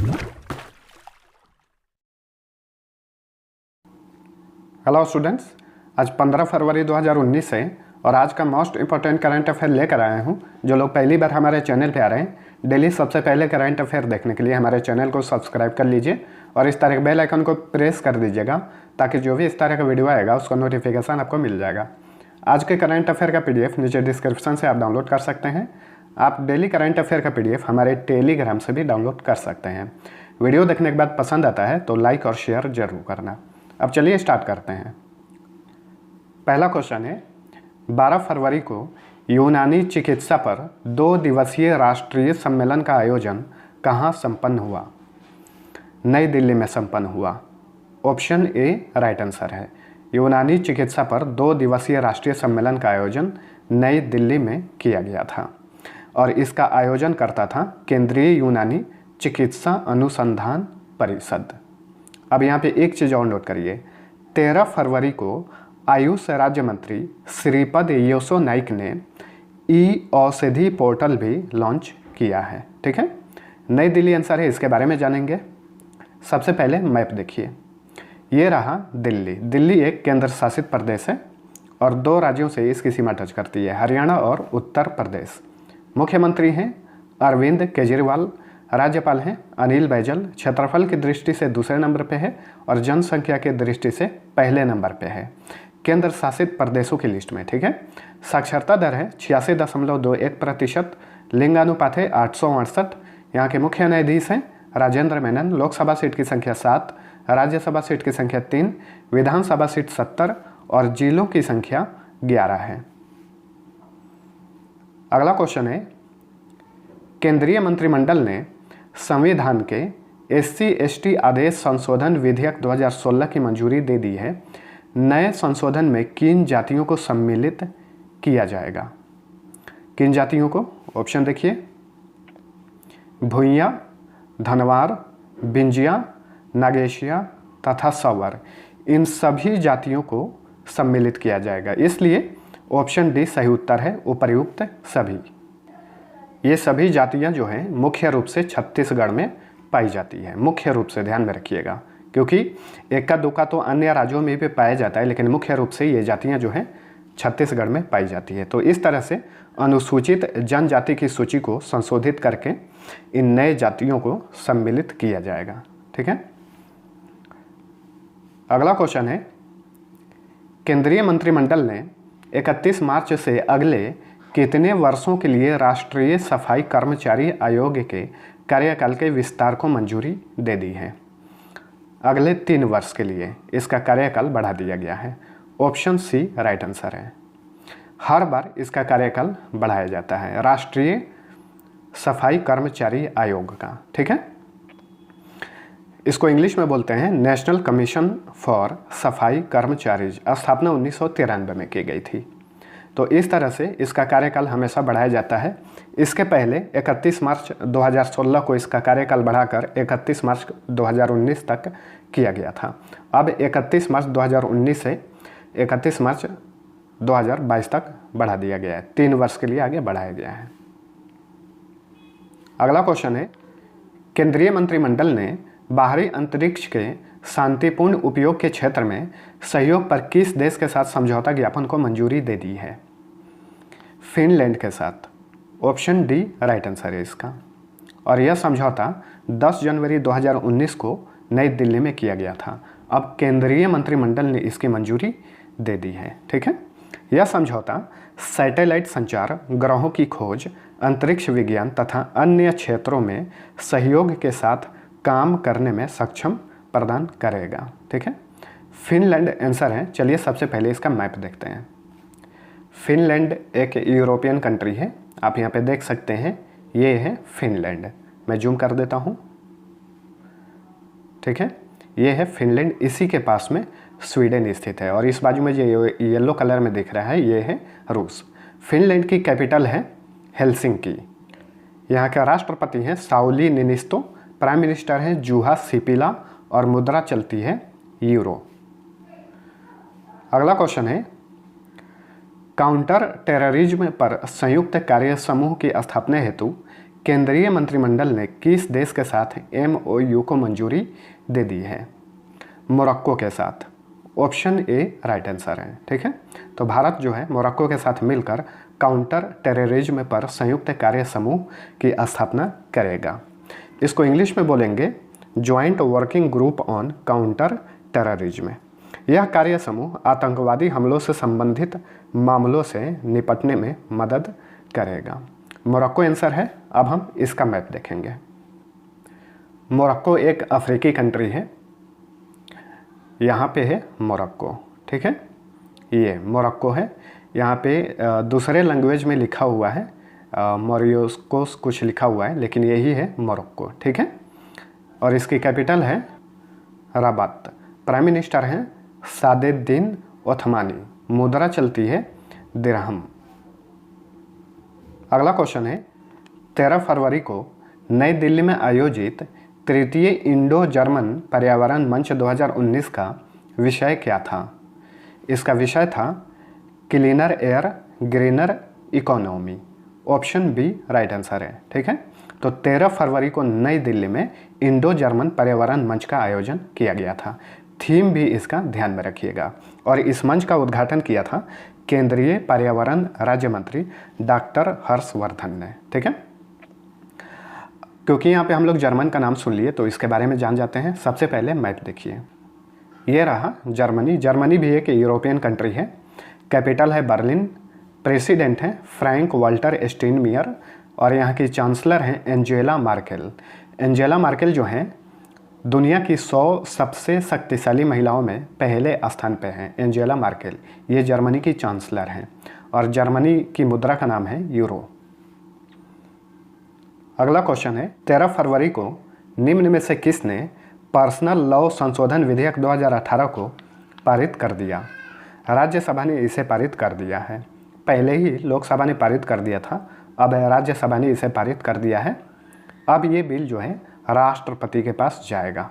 Hello students, आज 15 फरवरी 2019 है और आज का मोस्ट इंपॉर्टेंट करंट अफेयर लेकर आया हूं। जो लोग पहली बार हमारे चैनल पे आ रहे हैं, डेली सबसे पहले करंट अफेयर देखने के लिए हमारे चैनल को सब्सक्राइब कर लीजिए और इस तरह के बेल आइकन को प्रेस कर दीजिएगा ताकि जो भी इस तरह का वीडियो आएगा उसका नोटिफिकेशन आपको मिल जाएगा। आज के करंट अफेयर का PDF नीचे डिस्क्रिप्शन से आप डाउनलोड कर सकते हैं। आप डेली करंट अफेयर का PDF हमारे टेलीग्राम से भी डाउनलोड कर सकते हैं। वीडियो देखने के बाद पसंद आता है तो लाइक और शेयर जरूर करना। अब चलिए स्टार्ट करते हैं। पहला क्वेश्चन है, 12 फरवरी को यूनानी चिकित्सा पर 2 दिवसीय राष्ट्रीय सम्मेलन का आयोजन कहाँ संपन्न हुआ? नई दिल्ली में संपन्न हुआ। ऑप्शन ए राइट आंसर है। यूनानी चिकित्सा पर 2 दिवसीय राष्ट्रीय सम्मेलन का आयोजन नई दिल्ली में किया गया था और इसका आयोजन करता था केंद्रीय यूनानी चिकित्सा अनुसंधान परिषद। अब यहाँ पे एक चीज़ और नोट करिए, 13 फरवरी को आयुष राज्य मंत्री श्रीपद येसो नाइक ने ई औषधि पोर्टल भी लॉन्च किया है। ठीक है, नई दिल्ली आंसर है, इसके बारे में जानेंगे। सबसे पहले मैप देखिए, ये रहा दिल्ली। दिल्ली एक केंद्र शासित प्रदेश है और 2 राज्यों से इसकी सीमा टच करती है, हरियाणा और उत्तर प्रदेश। मुख्यमंत्री हैं अरविंद केजरीवाल, राज्यपाल हैं अनिल बैजल। क्षेत्रफल की दृष्टि से दूसरे नंबर पे है और जनसंख्या की दृष्टि से पहले नंबर पे है केंद्र शासित प्रदेशों की लिस्ट में। ठीक है, साक्षरता दर है 86.21%। लिंगानुपात है 868। यहाँ के मुख्य न्यायाधीश हैं राजेंद्र मेनन। लोकसभा सीट की संख्या 7, राज्यसभा सीट की संख्या 3, विधानसभा सीट 70 और जिलों की संख्या 11 है। अगला क्वेश्चन है, केंद्रीय मंत्रिमंडल ने संविधान के SC/ST आदेश संशोधन विधेयक 2016 की मंजूरी दे दी है। नए संशोधन में किन जातियों को सम्मिलित किया जाएगा? किन जातियों को? ऑप्शन देखिए, भूइयां, धनवार, बिंजिया, नागेशिया तथा सवर। इन सभी जातियों को सम्मिलित किया जाएगा, इसलिए ऑप्शन डी सही उत्तर है, उपर्युक्त सभी। ये सभी जातियां जो हैं मुख्य रूप से छत्तीसगढ़ में पाई जाती है। मुख्य रूप से ध्यान में रखिएगा, क्योंकि इक्का दुक्का तो अन्य राज्यों में भी पाया जाता है, लेकिन मुख्य रूप से ये जातियां जो हैं छत्तीसगढ़ में पाई जाती है। तो इस तरह से अनुसूचित जनजाति की सूची को संशोधित करके इन नए जातियों को सम्मिलित किया जाएगा। ठीक है, अगला क्वेश्चन है, केंद्रीय मंत्रिमंडल ने 31 मार्च से अगले कितने वर्षों के लिए राष्ट्रीय सफाई कर्मचारी आयोग के कार्यकाल के विस्तार को मंजूरी दे दी है? अगले 3 वर्ष के लिए इसका कार्यकाल बढ़ा दिया गया है। ऑप्शन सी राइट आंसर है। हर बार इसका कार्यकाल बढ़ाया जाता है राष्ट्रीय सफाई कर्मचारी आयोग का। ठीक है, इसको इंग्लिश में बोलते हैं नेशनल कमीशन फॉर सफाई कर्मचारीज। स्थापना 1993 में की गई थी। तो इस तरह से इसका कार्यकाल हमेशा बढ़ाया जाता है। इसके पहले 31 मार्च 2016 को इसका कार्यकाल बढ़ाकर 31 मार्च 2019 तक किया गया था। अब 31 मार्च 2019 से 31 मार्च 2022 तक बढ़ा दिया गया है। 3 वर्ष के लिए आगे बढ़ाया गया है। अगला क्वेश्चन है, केंद्रीय मंत्रिमंडल ने बाहरी अंतरिक्ष के शांतिपूर्ण उपयोग के क्षेत्र में सहयोग पर किस देश के साथ समझौता ज्ञापन को मंजूरी दे दी है? फिनलैंड के साथ। ऑप्शन डी राइट आंसर है इसका। और यह समझौता 10 जनवरी 2019 को नई दिल्ली में किया गया था। अब केंद्रीय मंत्रिमंडल ने इसकी मंजूरी दे दी है। ठीक है, यह समझौता सैटेलाइट संचार, ग्रहों की खोज, अंतरिक्ष विज्ञान तथा अन्य क्षेत्रों में सहयोग के साथ काम करने में सक्षम प्रदान करेगा। ठीक है, फिनलैंड आंसर है। चलिए सबसे पहले इसका मैप देखते हैं। फिनलैंड एक यूरोपियन कंट्री है, आप यहाँ पे देख सकते हैं, ये है फिनलैंड। मैं जूम कर देता हूँ। ठीक है, ये है फिनलैंड। इसी के पास में स्वीडन स्थित है और इस बाजू में जो येलो कलर में दिख रहा है ये है रूस। फिनलैंड की कैपिटल है हेलसिंकी। यहाँ के राष्ट्रपति हैं साउली निनिस्तो, प्राइम मिनिस्टर हैं जुहा सिपिला और मुद्रा चलती है यूरो। अगला क्वेश्चन है, काउंटर टेररिज्म पर संयुक्त कार्य समूह की स्थापना हेतु केंद्रीय मंत्रिमंडल ने किस देश के साथ MOU को मंजूरी दे दी है? मोरक्को के साथ। ऑप्शन ए राइट आंसर है। ठीक है, तो भारत जो है मोरक्को के साथ मिलकर काउंटर टेररिज्म पर संयुक्त कार्य समूह की स्थापना करेगा। इसको इंग्लिश में बोलेंगे joint working group on counter terrorism. यह कार्य समूह आतंकवादी हमलों से संबंधित मामलों से निपटने में मदद करेगा। मोरक्को आंसर है। अब हम इसका मैप देखेंगे। मोरक्को एक अफ्रीकी कंट्री है। यहाँ पे है मोरक्को। ठीक है, ये मोरक्को है। यहाँ पे दूसरे लैंग्वेज में लिखा हुआ है, मोरियोस्कोस कुछ लिखा हुआ है, लेकिन यही है मोरक्को। ठीक है, और इसकी कैपिटल है रबात। प्राइम मिनिस्टर हैं सादेद्दीन ओथमानी। मुद्रा चलती है दिरहम। अगला क्वेश्चन है 13 फरवरी को नई दिल्ली में आयोजित तृतीय इंडो जर्मन पर्यावरण मंच 2019 का विषय क्या था? इसका विषय था cleaner air greener economy. Option B right answer है। ठीक है, तो 13 फरवरी को नई दिल्ली में इंडो जर्मन पर्यावरण मंच का आयोजन किया गया था। थीम भी इसका ध्यान में रखिएगा। और इस मंच का उद्घाटन किया था केंद्रीय पर्यावरण राज्य मंत्री डॉक्टर हर्षवर्धन ने। ठीक है, क्योंकि यहाँ पे हम लोग जर्मन का नाम सुन लिए तो इसके बारे में जान जाते हैं। सबसे पहले मैप देखिए, ये रहा जर्मनी। जर्मनी भी एक यूरोपियन कंट्री है। कैपिटल है बर्लिन। प्रेसिडेंट हैं फ्रैंक वाल्टर स्टीनमियर और यहाँ की चांसलर हैं एंजेला मार्केल। एंजेला मार्केल जो हैं दुनिया की 100 सबसे शक्तिशाली महिलाओं में पहले स्थान पे हैं। एंजेला मार्केल ये जर्मनी की चांसलर हैं और जर्मनी की मुद्रा का नाम है यूरो। अगला क्वेश्चन है 13 फरवरी को निम्न में से किसने पर्सनल लॉ संशोधन विधेयक 2018 को पारित कर दिया? राज्यसभा ने इसे पारित कर दिया है। पहले ही लोकसभा ने पारित कर दिया था, अब राज्यसभा ने इसे पारित कर दिया है। अब ये बिल जो है राष्ट्रपति के पास जाएगा।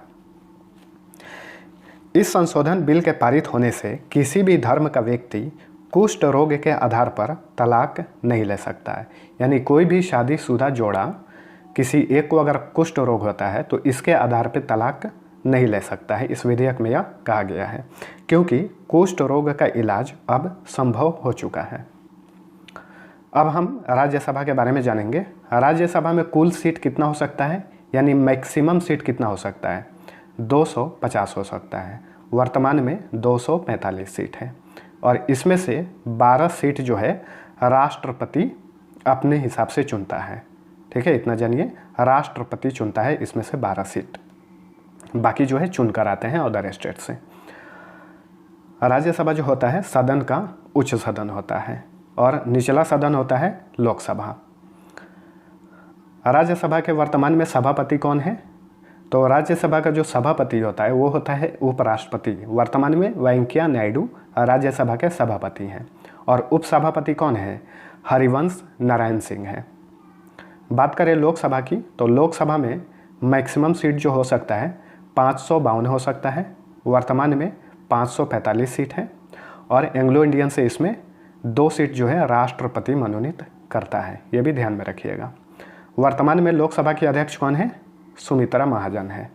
इस संशोधन बिल के पारित होने से किसी भी धर्म का व्यक्ति कुष्ठ रोग के आधार पर तलाक नहीं ले सकता है। यानी कोई भी शादीशुदा जोड़ा किसी एक को अगर कुष्ठ रोग होता है तो इसके आधार पर तलाक नहीं ले सकता है। इस विधेयक में यह कहा गया है, क्योंकि कुष्ठ रोग का इलाज अब संभव हो चुका है। अब हम राज्यसभा के बारे में जानेंगे। राज्यसभा में कुल सीट कितना हो सकता है, यानी मैक्सिमम सीट कितना हो सकता है? 250 हो सकता है। वर्तमान में 245 सीट है और इसमें से 12 सीट जो है राष्ट्रपति अपने हिसाब से चुनता है। ठीक है, इतना जानिए, राष्ट्रपति चुनता है इसमें से 12 सीट, बाकी जो है चुनकर आते हैं अदर स्टेट से। राज्यसभा जो होता है सदन का उच्च सदन होता है और निचला सदन होता है लोकसभा। राज्यसभा के वर्तमान में सभापति कौन है? तो राज्यसभा का जो सभापति होता है वो होता है उपराष्ट्रपति। वर्तमान में वेंकैया नायडू राज्यसभा के सभापति हैं और उपसभापति कौन है? हरिवंश नारायण सिंह है। बात करें लोकसभा की, तो लोकसभा में मैक्सिमम सीट जो हो सकता है 552 हो सकता है। वर्तमान में 545 सीट है और एंग्लो इंडियन से इसमें 2 सीट जो है राष्ट्रपति मनोनीत करता है, ये भी ध्यान में रखिएगा। वर्तमान में लोकसभा की अध्यक्ष कौन है? सुमित्रा महाजन है।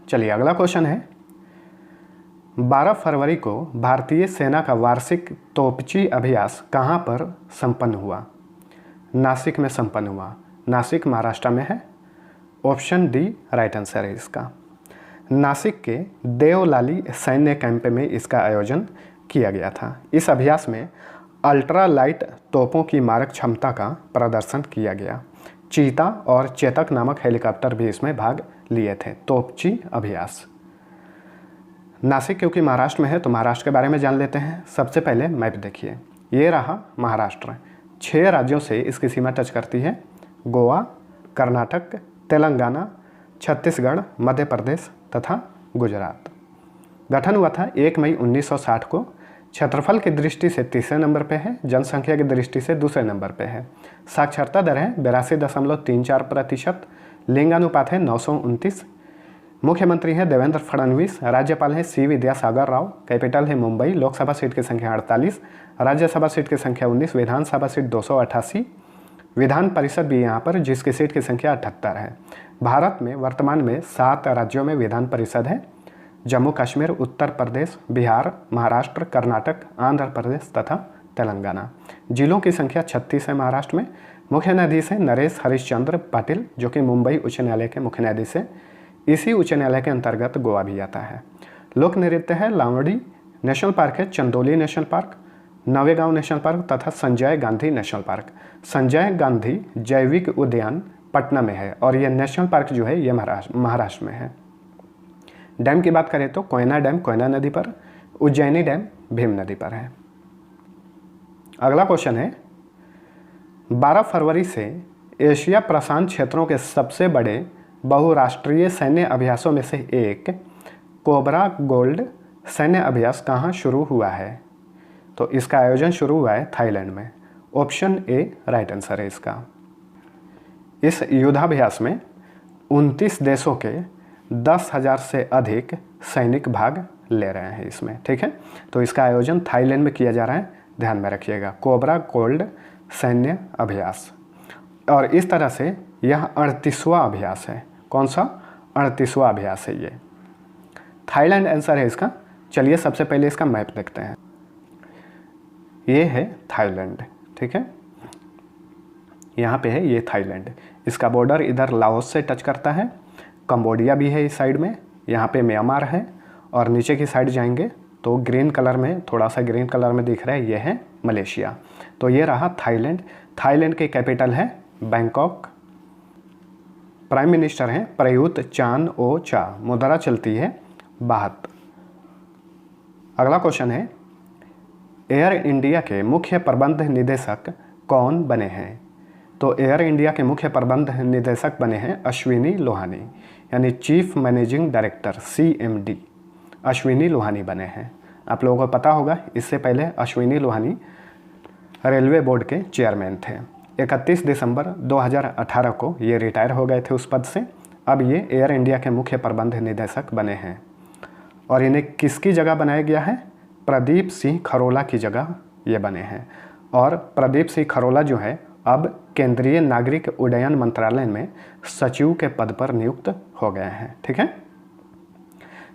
चलिए अगला क्वेश्चन है 12 फरवरी को भारतीय सेना का वार्षिक तोपची अभ्यास कहाँ पर संपन्न हुआ? नासिक में संपन्न हुआ। नासिक महाराष्ट्र में है। ऑप्शन डी राइट आंसर है इसका। नासिक के देवलाली सैन्य कैंप में इसका आयोजन किया गया था। इस अभ्यास में अल्ट्रा लाइट तोपों की मारक क्षमता का प्रदर्शन किया गया। चीता और चेतक नामक हेलीकॉप्टर भी इसमें भाग लिए थे। तोपची अभ्यास। नासिक क्योंकि महाराष्ट्र में है तो महाराष्ट्र के बारे में जान लेते हैं। सबसे पहले मैप देखिए, ये रहा महाराष्ट्र। 6 राज्यों से इसकी सीमा टच करती है। गोवा, कर्नाटक, तेलंगाना, छत्तीसगढ़, मध्य प्रदेश तथा गुजरात। गठन हुआ था 1 मई 1960 को। क्षेत्रफल की दृष्टि से तीसरे नंबर पे है, जनसंख्या की दृष्टि से दूसरे नंबर पे है। साक्षरता दर है 82.34%। लिंग अनुपात है 929। मुख्यमंत्री हैं देवेंद्र फडणवीस। राज्यपाल हैं सी विद्यासागर राव। कैपिटल है मुंबई। लोकसभा सीट की संख्या 48, राज्यसभा सीट की संख्या 19, विधानसभा सीट 288, विधान परिषद भी यहाँ पर, जिसकी सीट की संख्या 78 है। भारत में वर्तमान में 7 राज्यों में विधान परिषद है: जम्मू कश्मीर, उत्तर प्रदेश, बिहार, महाराष्ट्र, कर्नाटक, आंध्र प्रदेश तथा तेलंगाना। जिलों की संख्या 36 है महाराष्ट्र में। मुख्य न्यायाधीश है नरेश हरिश्चंद्र पाटिल, जो कि मुंबई उच्च न्यायालय के मुख्य न्यायाधीश है। इसी उच्च न्यायालय के अंतर्गत गोवा भी आता है। लोक नृत्य है लावड़ी। नेशनल पार्क है Chandoli national park, Navegaon national park तथा संजय गांधी नेशनल पार्क। संजय गांधी जैविक उद्यान पटना में है और यह नेशनल पार्क जो है ये महाराष्ट्र में है। डैम की बात करें तो कोयना डैम कोयना नदी पर, उज्जैनी डैम भीम नदी पर है। अगला क्वेश्चन है, 12 फरवरी से एशिया प्रशांत क्षेत्रों के सबसे बड़े बहुराष्ट्रीय सैन्य अभ्यासों में से एक कोबरा गोल्ड सैन्य अभ्यास कहाँ शुरू हुआ है? तो इसका आयोजन शुरू हुआ है थाईलैंड में। ऑप्शन ए राइट आंसर है इसका। इस युद्धाभ्यास में 29 देशों के 10,000 से अधिक सैनिक भाग ले रहे हैं इसमें, ठीक है। तो इसका आयोजन थाईलैंड में किया जा रहा है, ध्यान में रखिएगा, कोबरा गोल्ड सैन्य अभ्यास। और इस तरह से यह 38वां अभ्यास है। कौन सा? 38वां अभ्यास है ये। थाईलैंड आंसर है इसका। चलिए सबसे पहले इसका मैप देखते हैं। ये है थाईलैंड, ठीक है, यहाँ पे है ये थाईलैंड। इसका बॉर्डर इधर लाओस से टच करता है, कंबोडिया भी है इस साइड में, यहाँ पे म्यांमार है, और नीचे की साइड जाएंगे तो ग्रीन कलर में, थोड़ा सा ग्रीन कलर में दिख रहा है, ये है मलेशिया। तो ये रहा थाईलैंड। थाईलैंड की कैपिटल है बैंकॉक। प्राइम मिनिस्टर हैं प्रयुत चान ओ चा। मुद्रा चलती है बाहत। अगला क्वेश्चन है, एयर इंडिया के मुख्य प्रबंध निदेशक कौन बने हैं? तो एयर इंडिया के मुख्य प्रबंध निदेशक बने हैं अश्विनी लोहानी, यानी chief managing director CMD Ashwini Lohani बने हैं। आप लोगों को पता होगा, इससे पहले अश्विनी लोहानी रेलवे बोर्ड के चेयरमैन थे। 31 दिसंबर 2018 को ये रिटायर हो गए थे उस पद से। अब ये एयर इंडिया के मुख्य प्रबंध निदेशक बने हैं। और इन्हें किसकी जगह बनाया गया है? प्रदीप सिंह खरोला की जगह ये बने हैं। और प्रदीप सिंह खरोला जो है अब केंद्रीय नागरिक उड्डयन मंत्रालय में सचिव के पद पर नियुक्त हो गए हैं, ठीक है।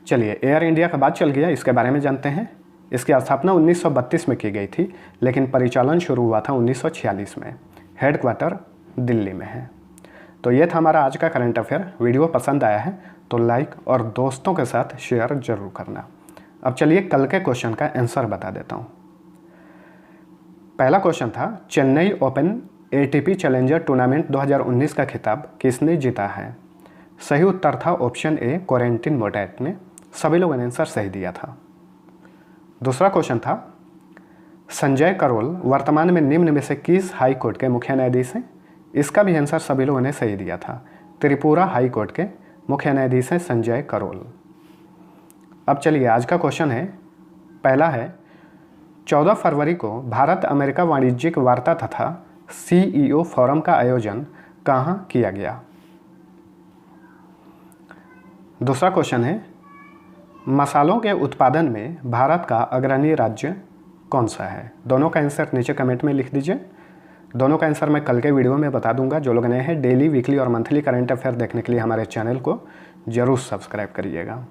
चलिए, एयर इंडिया का बात चल गया, इसके बारे में जानते हैं। इसकी स्थापना 1932 में की गई थी, लेकिन परिचालन शुरू हुआ था 1946 में। हेडक्वार्टर दिल्ली में है। तो ये था हमारा आज का करंट अफेयर। वीडियो पसंद आया है तो लाइक और दोस्तों के साथ शेयर जरूर करना। अब चलिए कल के क्वेश्चन का आंसर बता देता हूँ। पहला क्वेश्चन था, Chennai open ATP challenger tournament 2019 का खिताब किसने जीता है? सही उत्तर था ऑप्शन ए कोरेंटिन मोटैट ने। सभी लोगों ने आंसर सही दिया था। दूसरा क्वेश्चन था, संजय करोल वर्तमान में निम्न में से किस हाई कोर्ट के मुख्य न्यायाधीश हैं? इसका भी आंसर सभी लोगों ने सही दिया था। त्रिपुरा हाई कोर्ट के मुख्य न्यायाधीश हैं संजय करोल। अब चलिए आज का क्वेश्चन है, पहला है, 14 फरवरी को भारत अमेरिका वाणिज्यिक वार्ता तथा CEO फोरम का आयोजन कहाँ किया गया? दूसरा क्वेश्चन है, मसालों के उत्पादन में भारत का अग्रणी राज्य कौन सा है? दोनों का आंसर नीचे कमेंट में लिख दीजिए। दोनों का आंसर मैं कल के वीडियो में बता दूंगा। जो लोग नए हैं डेली, वीकली और मंथली करंट अफेयर देखने के लिए हमारे चैनल को जरूर सब्सक्राइब करिएगा।